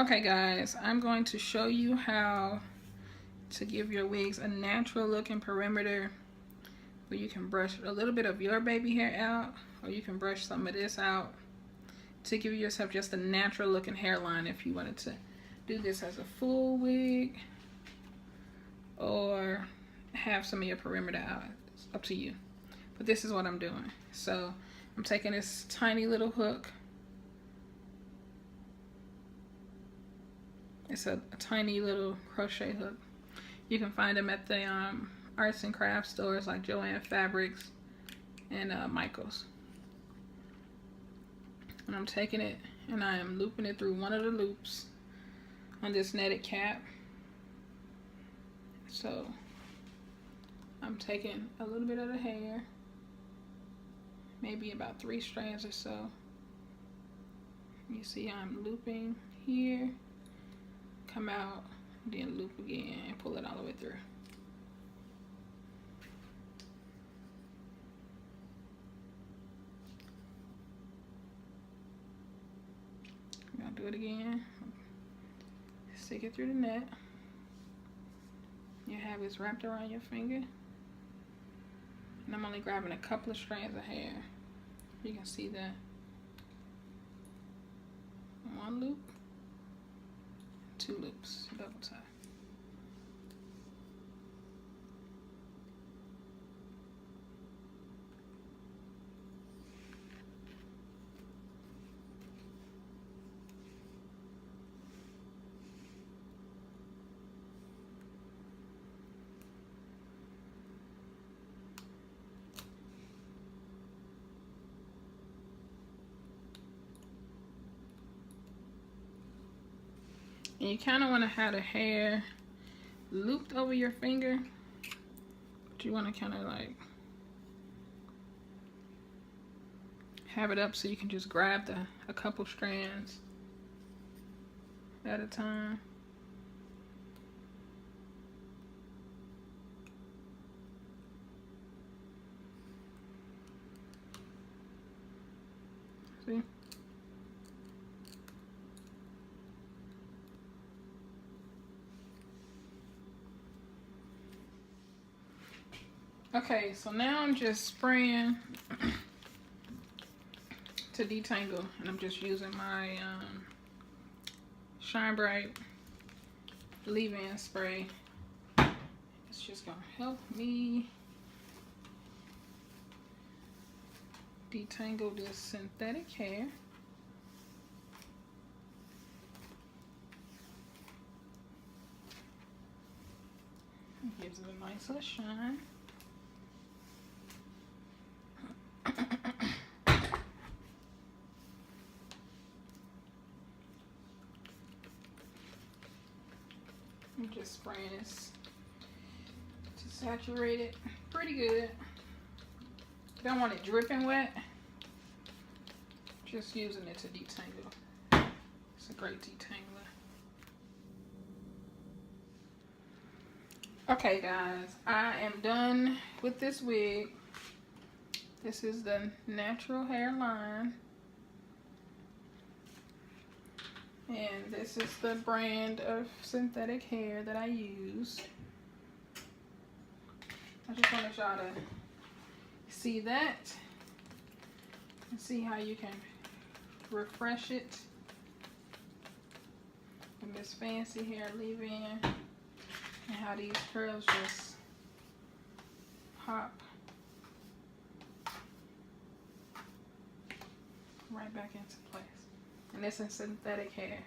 Okay guys, I'm going to show you how to give your wigs a natural looking perimeter where you can brush a little bit of your baby hair out, or you can brush some of this out to give yourself just a natural looking hairline if you wanted to do this as a full wig or have some of your perimeter out. It's up to you. But this is what I'm doing. So I'm taking this tiny little hook. It's a tiny little crochet hook. You can find them at the arts and crafts stores like Joann Fabrics and Michael's. And I'm taking it and I am looping it through one of the loops on this netted cap. So I'm taking a little bit of the hair, maybe about 3 strands or so. You see I'm looping here, come out, then loop again and pull it all the way through. I'll do it again. Stick it through the net. You have this wrapped around your finger. And I'm only grabbing a couple of strands of hair. You can see that. One loop, 2 loops, double tie. And you kind of want to have the hair looped over your finger, but you want to kind of like have it up so you can just grab a couple strands at a time. See? Okay, so now I'm just spraying to detangle, and I'm just using my Shine Bright leave-in spray. It's just gonna help me detangle this synthetic hair. It gives it a nice little shine. I'm just spraying this to saturate it pretty good. You don't want it dripping wet. Just using it to detangle. It's a great detangler. Okay guys, I am done with this wig. This is the natural hairline. And this is the brand of synthetic hair that I use. I just wanted y'all to see that and see how you can refresh it with this fancy hair leave-in, and how these curls just pop right back into place. And this is synthetic hair.